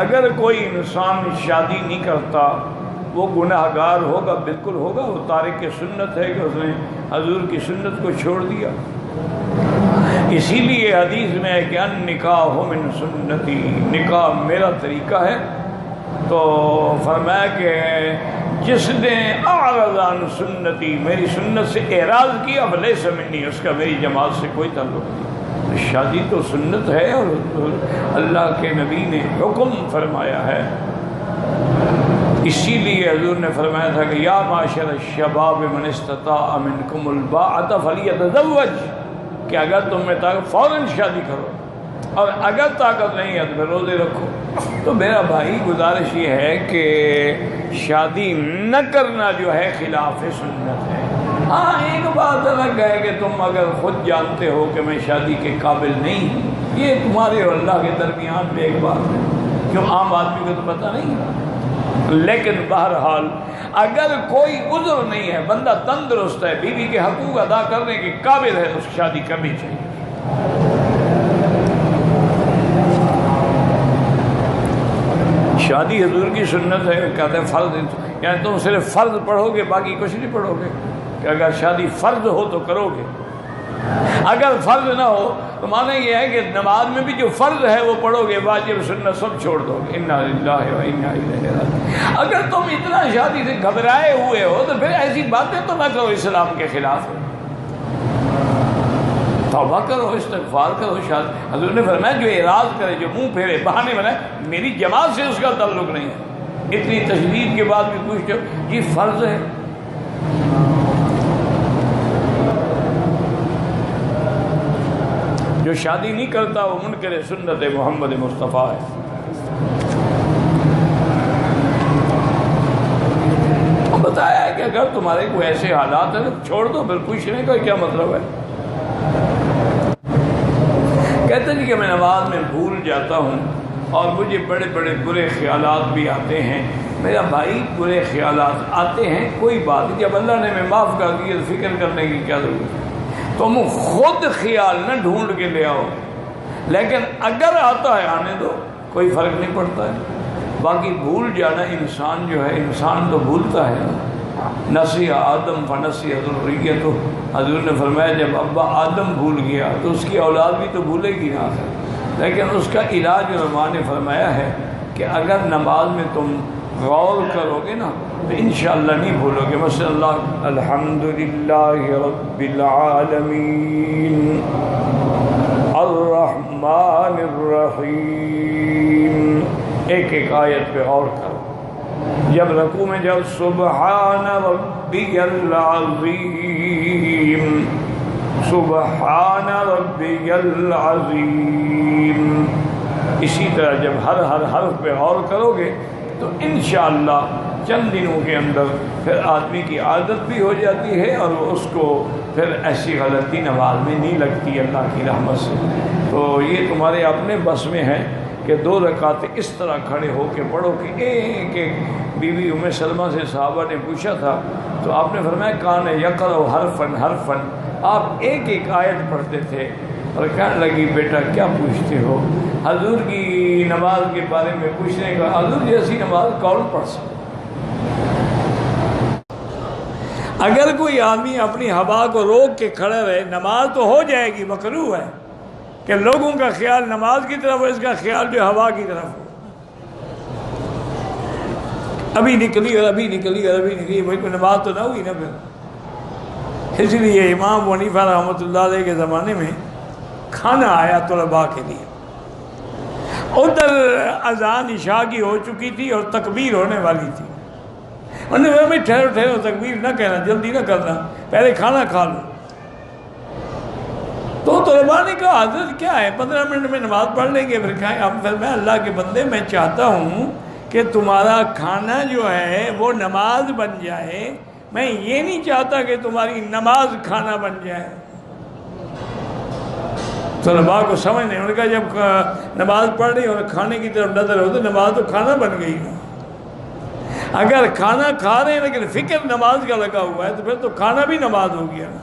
اگر کوئی انسان شادی نہیں کرتا وہ گناہ گار ہوگا، بالکل ہوگا، وہ تارک سنت ہے کہ اس نے حضور کی سنت کو چھوڑ دیا۔ اسی لیے حدیث میں ہے کہ النکاح من سنتی، نکاح میرا طریقہ ہے۔ تو فرمایا کہ جس نے اعرض عن سنتی، میری سنت سے اعراض کیا، فلیس منی، اس کا میری جماعت سے کوئی تعلق نہیں۔ شادی تو سنت ہے اور اللہ کے نبی نے حکم فرمایا ہے۔ اسی لیے حضور نے فرمایا تھا کہ یا معاشر الشباب من استطاع منکم الباءۃ فلیتزوج، کہ اگر تم میں طاقت فوراً شادی کرو، اور اگر طاقت نہیں ہے تو پھر روزے رکھو۔ تو میرا بھائی گزارش یہ ہے کہ شادی نہ کرنا جو ہے خلاف سنت ہے۔ ہاں ایک بات الگ ہے کہ تم اگر خود جانتے ہو کہ میں شادی کے قابل نہیں ہوں، یہ تمہارے اور اللہ کے درمیان میں ایک بات ہے، کیوں عام آدمی کو تو پتہ نہیں ہے۔ لیکن بہرحال اگر کوئی عذر نہیں ہے، بندہ تندرست ہے، بیوی کے حقوق ادا کرنے کے قابل ہے، تو اس کی شادی کرنی چاہیے۔ شادی حضور کی سنت ہے، کہتے ہیں فرض، یعنی تم صرف فرض پڑھو گے، باقی کچھ نہیں پڑھو گے، کہ اگر شادی فرض ہو تو کرو گے، اگر فرض نہ ہو تو معنی یہ ہے کہ نماز میں بھی جو فرض ہے وہ پڑھو گے، واجب سنت سب چھوڑ دو گے۔ انا للہ و انا الیہ راجعون۔ اگر تم اتنا شادی سے گھبرائے ہوئے ہو تو پھر ایسی باتیں تو نہ کرو اسلام کے خلاف، توبہ کرو، استغفار کرو۔ حضور نے فرمایا جو اعراض کرے، جو منہ پھیرے، بہانے بنائے، میری جماعت سے اس کا تعلق نہیں ہے۔ اتنی تشدید کے بعد بھی پوچھتے ہو یہ فرض ہے۔ جو شادی نہیں کرتا وہ منکر سنت محمد مصطفیٰ ہے۔ بتایا ہے کہ اگر تمہارے کوئی ایسے حالات ہیں تو چھوڑ دو، پھر پوچھنے کا کیا مطلب ہے۔ کہتے ہیں کہ میں نماز میں بھول جاتا ہوں اور مجھے بڑے بڑے برے خیالات بھی آتے ہیں۔ میرا بھائی برے خیالات آتے ہیں، کوئی بات نہیں، جب اللہ نے میں معاف کر دیا تو فکر کرنے کی کیا ضرورت ہے۔ تم خود خیال نہ ڈھونڈ کے لے آؤ، لیکن اگر آتا ہے آنے دو، کوئی فرق نہیں پڑتا ہے۔ باقی بھول جانا انسان جو ہے، انسان تو بھولتا ہے۔ نسی آدم فنسی ذریتہ، حضور نے فرمایا جب ابا آدم بھول گیا تو اس کی اولاد بھی تو بھولے گی نا، لیکن اس کا علاج علماء نے فرمایا ہے کہ اگر نماز میں تم غور کرو گے نا تو انشاءاللہ نہیں بھولو گے۔ مثلا اللہ الحمدللہ رب العالمین الرحمن الرحیم، ایک ایک آیت پہ غور کرو۔ جب رکوع میں جب سبحان ربی العظیم، سبحان ربی العظیم، اسی طرح جب ہر حرف پہ غور کرو گے تو انشاءاللہ چند دنوں کے اندر پھر آدمی کی عادت بھی ہو جاتی ہے اور اس کو پھر ایسی غلطی نماز میں نہیں لگتی اللہ کی رحمت سے۔ تو یہ تمہارے اپنے بس میں ہے کہ 2 رکعتیں اس طرح کھڑے ہو کے پڑھو کہ ایک ایک۔ بی بی ام سلمہ سے صحابہ نے پوچھا تھا تو آپ نے فرمایا کان یقرأ حرفاً حرفاً، آپ ایک ایک آیت پڑھتے تھے۔ اور کہنے لگی بیٹا کیا پوچھتے ہو، حضور کی نماز کے بارے میں پوچھنے کا، حضور جیسی نماز کون پڑھ سکتا۔ اگر کوئی آدمی اپنی ہوا کو روک کے کھڑا رہے، نماز تو ہو جائے گی، مکروہ ہے کہ لوگوں کا خیال نماز کی طرف ہو، اس کا خیال جو ہوا کی طرف ہو۔ ابھی نکلی اور ابھی نکلی اور ابھی نکلی، بھائی کوئی نماز تو نہ ہوئی نا پھر۔ اس لیے امام ابو حنیفہ رحمۃ اللہ علیہ کے زمانے میں کھانا آیا طلباء کے لیے، ادھر اذان عشاء کی ہو چکی تھی اور تکبیر ہونے والی تھی۔ انہوں نے کہا بھائی ٹھہرو ٹھہرو، تکبیر نہ کہنا، جلدی نہ کرنا، پہلے کھانا کھا لو۔ تو طلباء نے کہا حضرت کیا ہے، 15 منٹ میں نماز پڑھ لیں گے پھر کھائیں۔ اب میں اللہ کے بندے، میں چاہتا ہوں کہ تمہارا کھانا جو ہے وہ نماز بن جائے، میں یہ نہیں چاہتا کہ تمہاری نماز کھانا بن جائے۔ طلباء کو سمجھ نہیں، انہوں نے کہا جب نماز پڑھ رہی اور کھانے کی طرف نظر ہو تو نماز تو کھانا بن گئی نا۔ اگر کھانا کھا رہے ہیں لیکن فکر نماز کا لگا ہوا ہے تو پھر تو کھانا بھی نماز ہو گیا نا۔